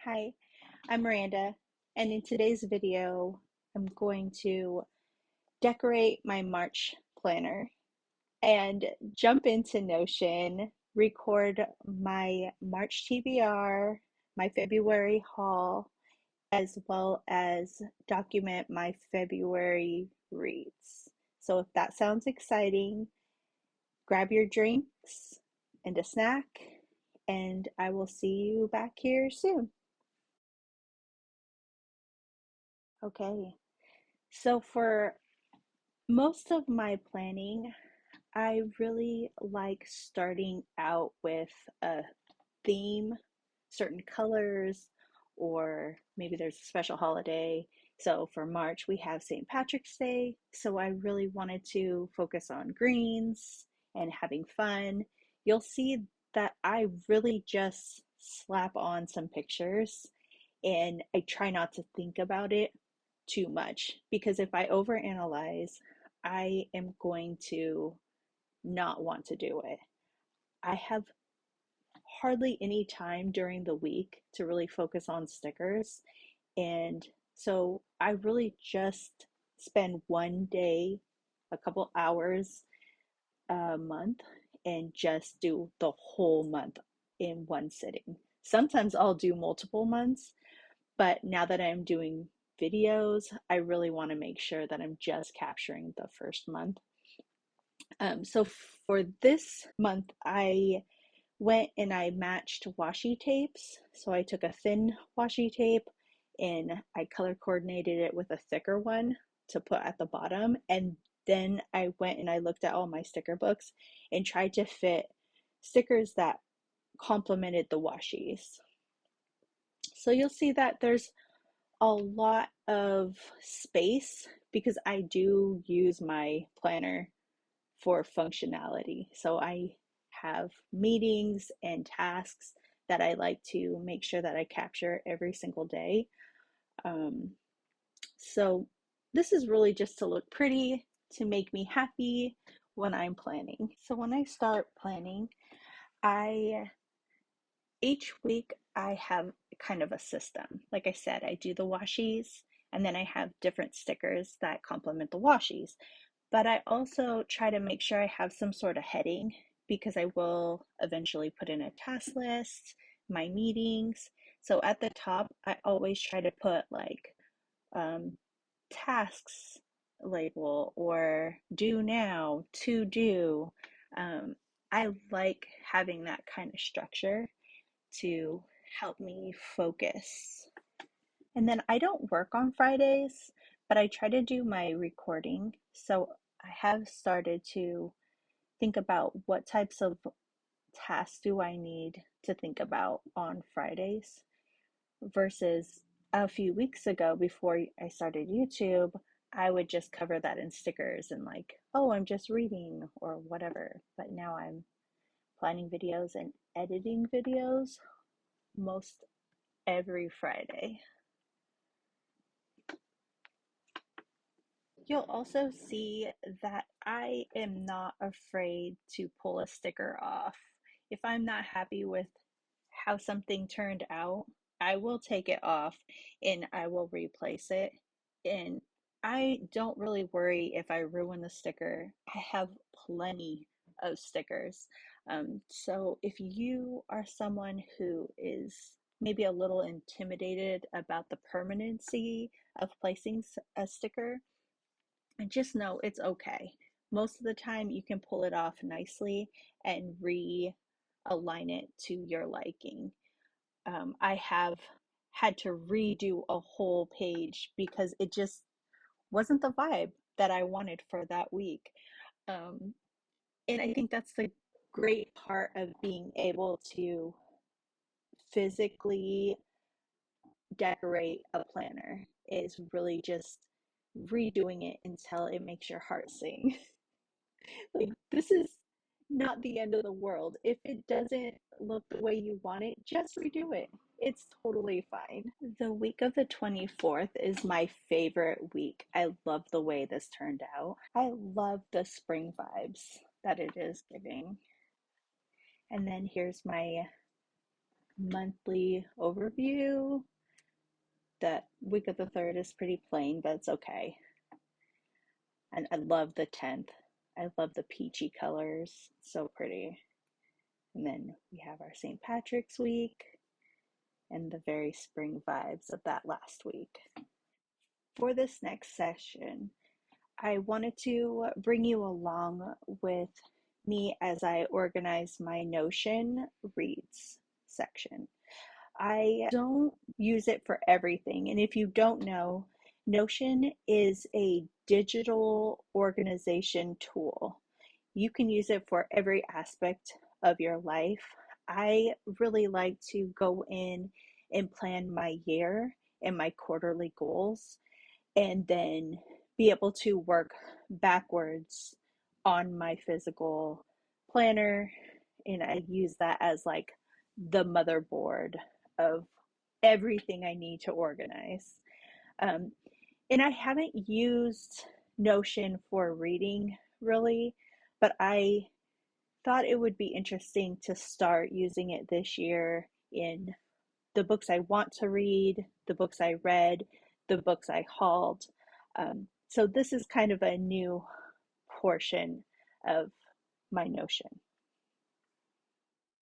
Hi, I'm Miranda, and in today's video, I'm going to decorate my March planner and jump into Notion, record my March TBR, my February haul, as well as document my February reads. So if that sounds exciting, grab your drinks and a snack, and I will see you back here soon. Okay. So for most of my planning, I really like starting out with a theme, certain colors, or maybe there's a special holiday. So for March, we have St. Patrick's Day. So I really wanted to focus on greens and having fun. You'll see that I really just slap on some pictures and I try not to think about it too much because if I overanalyze, I am going to not want to do it. I have hardly any time during the week to really focus on stickers. And so I really just spend one day, a couple hours a month, and just do the whole month in one sitting. Sometimes I'll do multiple months, but now that I'm doing videos, I really want to make sure that I'm just capturing the first month. So for this month, I went and I matched washi tapes. So I took a thin washi tape and I color coordinated it with a thicker one to put at the bottom. And then I went and I looked at all my sticker books and tried to fit stickers that complemented the washis. So you'll see that there's a lot of space because I do use my planner for functionality. So I have meetings and tasks that I like to make sure that I capture every single day. Um, so this is really just to look pretty, to make me happy when I'm planning. So when I start planning, I each week I have kind of a system. Like I said, I do the washies and then I have different stickers that complement the washies. But I also try to make sure I have some sort of heading because I will eventually put in a task list, my meetings. So at the top, I always try to put like um, tasks label or do now, to do. Um, I like having that kind of structure to help me focus. And then I don't work on Fridays, but I try to do my recording. So I have started to think about what types of tasks do I need to think about on Fridays versus a few weeks ago before I started YouTube, I would just cover that in stickers and like, oh, I'm just reading or whatever. But now I'm planning videos and editing videos most every Friday. You'll also see that I am not afraid to pull a sticker off. If I'm not happy with how something turned out, I will take it off and I will replace it. And I don't really worry if I ruin the sticker. I have plenty of stickers. So if you are someone who is maybe a little intimidated about the permanency of placing a sticker, and just know it's okay. Most of the time, you can pull it off nicely and realign it to your liking. I have had to redo a whole page because it just wasn't the vibe that I wanted for that week. Um, and I think that's the great part of being able to physically decorate a planner is really just redoing it until it makes your heart sing. Like, this is not the end of the world. If it doesn't look the way you want it, just redo it. It's totally fine. The week of the 24th is my favorite week. I love the way this turned out. I love the spring vibes that it is giving. And then here's my monthly overview. That week of the 3rd is pretty plain, but it's okay. And I love the 10th. I love the peachy colors. So pretty. And then we have our St. Patrick's week and the very spring vibes of that last week. For this next session, I wanted to bring you along with me as I organize my Notion reads section. I don't use it for everything. And if you don't know, Notion is a digital organization tool. You can use it for every aspect of your life. I really like to go in and plan my year and my quarterly goals, and then be able to work backwards on my physical planner. And I use that as like the motherboard of everything I need to organize. Um, and I haven't used Notion for reading really, but I thought it would be interesting to start using it this year in the books I want to read, the books I read, the books I hauled. So this is kind of a new portion of my Notion.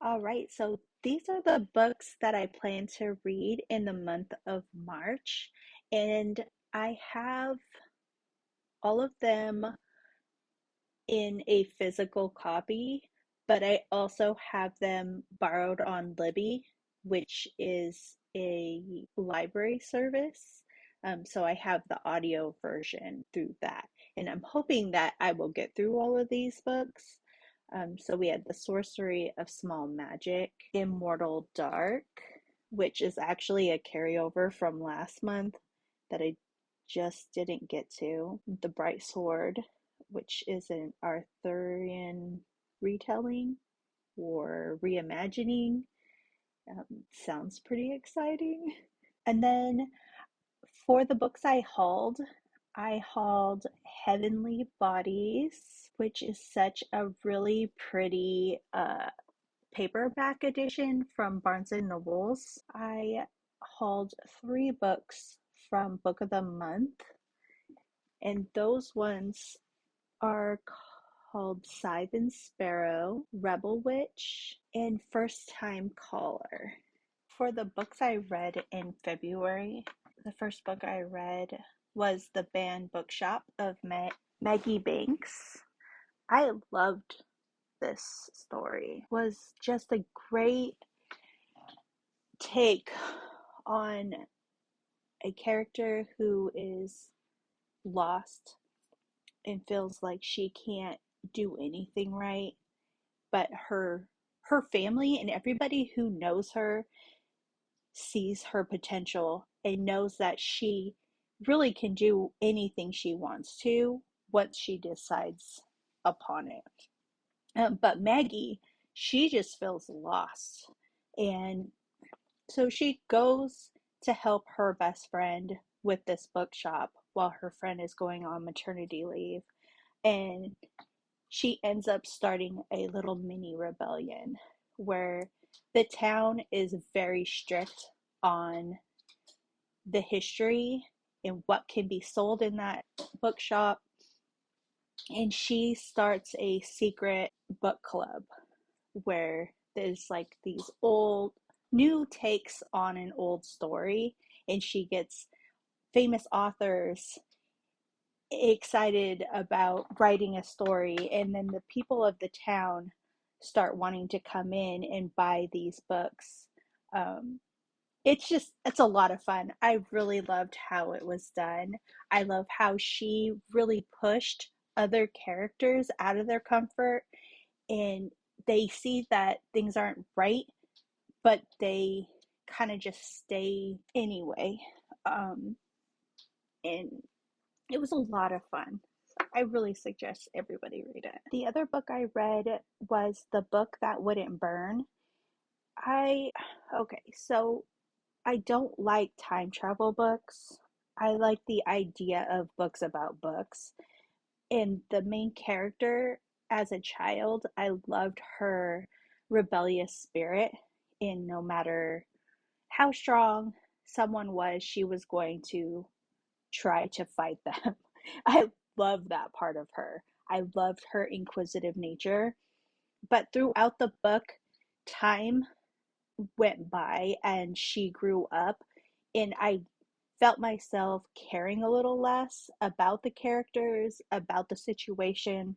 All right, so these are the books that I plan to read in the month of March, and I have all of them in a physical copy, but I also have them borrowed on Libby, which is a library service. So I have the audio version through that. And I'm hoping that I will get through all of these books. So we had The Sorcery of Small Magic, Immortal Dark, which is actually a carryover from last month that I just didn't get to. The Bright Sword, which is an Arthurian retelling or reimagining. Sounds pretty exciting. And then for the books I hauled Heavenly Bodies, which is such a really pretty paperback edition from Barnes and Nobles. I hauled 3 books from Book of the Month, and those ones are called Scythe and Sparrow, Rebel Witch, and First Time Caller. For the books I read in February, the first book I read was The Banned Bookshop of Maggie Banks. I loved this story. It was just a great take on a character who is lost and feels like she can't do anything right, but her family and everybody who knows her sees her potential and knows that she really can do anything she wants to once she decides upon it. But Maggie, she just feels lost. And so she goes to help her best friend with this bookshop while her friend is going on maternity leave. And she ends up starting a little mini rebellion where the town is very strict on the history and what can be sold in that bookshop. And she starts a secret book club where there's like these old new takes on an old story, and she gets famous authors excited about writing a story, and then the people of the town start wanting to come in and buy these books. It's a lot of fun. I really loved how it was done. I love how she really pushed other characters out of their comfort, and they see that things aren't right, but they kind of just stay anyway. And it was a lot of fun. I really suggest everybody read it. The other book I read was The Book That Wouldn't Burn. Okay, so I don't like time travel books. I like the idea of books about books. And the main character, as a child, I loved her rebellious spirit. and no matter how strong someone was, she was going to try to fight them. I love that part of her. I loved her inquisitive nature. But throughout the book, time went by and she grew up, and I felt myself caring a little less about the characters, about the situation.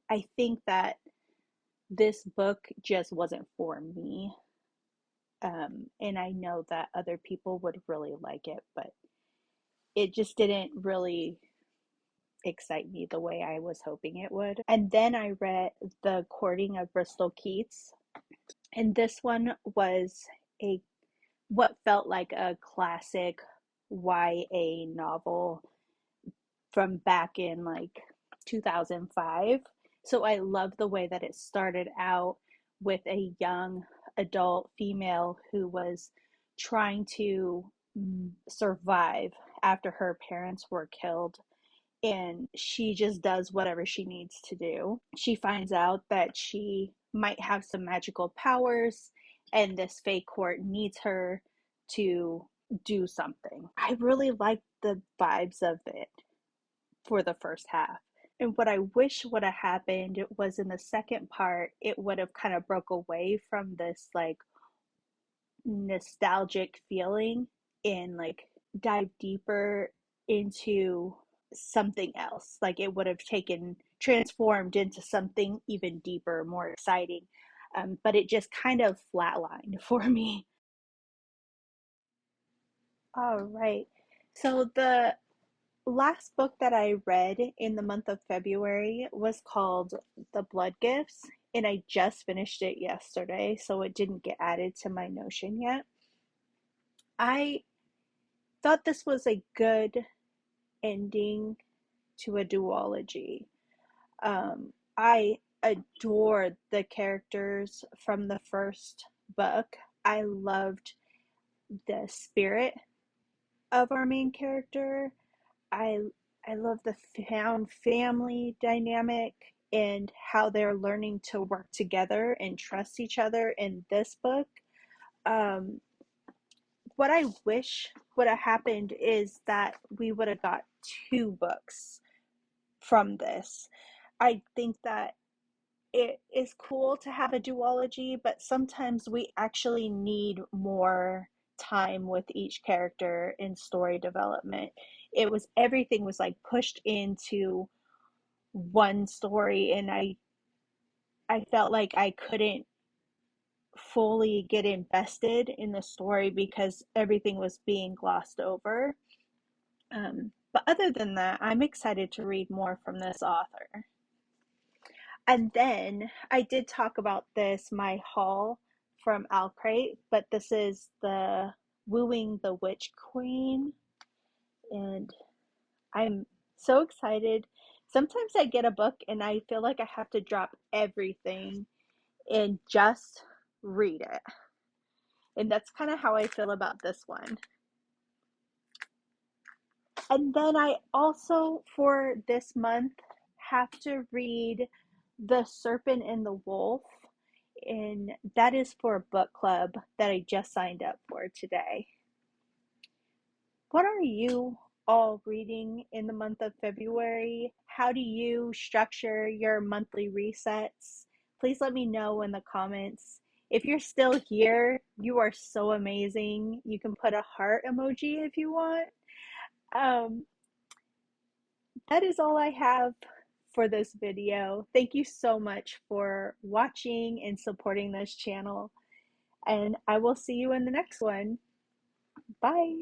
I think that this book just wasn't for me. And I know that other people would really like it, but it just didn't really excite me the way I was hoping it would. And then I read The Courting of Bristol Keats, and this one was a what felt like a classic YA novel from back in like 2005. So I love the way that it started out with a young adult female who was trying to survive after her parents were killed, and she just does whatever she needs to do. She finds out that she might have some magical powers, and this fake court needs her to do something. I really liked the vibes of it for the first half. And what I wish would have happened was in the second part, it would have kind of broke away from this like nostalgic feeling and like dive deeper into something else. Like it would have taken transformed into something even deeper, more exciting. But it just kind of flatlined for me. All right. So the last book that I read in the month of February was called The Blood Gifts, and I just finished it yesterday, so it didn't get added to my Notion yet. I thought this was a good ending to a duology. I adored the characters from the first book. I loved the spirit of our main character. I I love the found family dynamic and how they're learning to work together and trust each other in this book. Um, what I wish would have happened is that we would have got two books from this. I think that it is cool to have a duology, but sometimes we actually need more time with each character in story development. It was everything was like pushed into one story, and I felt like I couldn't fully get invested in the story because everything was being glossed over. But other than that, I'm excited to read more from this author. And then I did talk about this, my haul from Owlcrate, but this is the Wooing the Witch Queen, and I'm so excited. Sometimes I get a book and I feel like I have to drop everything and just read it. And that's kind of how I feel about this one. And then I also, for this month, have to read The Serpent and the Wolf, and that is for a book club that I just signed up for today. What are you all reading in the month of February? How do you structure your monthly resets? Please let me know in the comments. If you're still here, you are so amazing. You can put a heart emoji if you want. Um, that is all I have for this video. Thank you so much for watching and supporting this channel, and I will see you in the next one. Bye.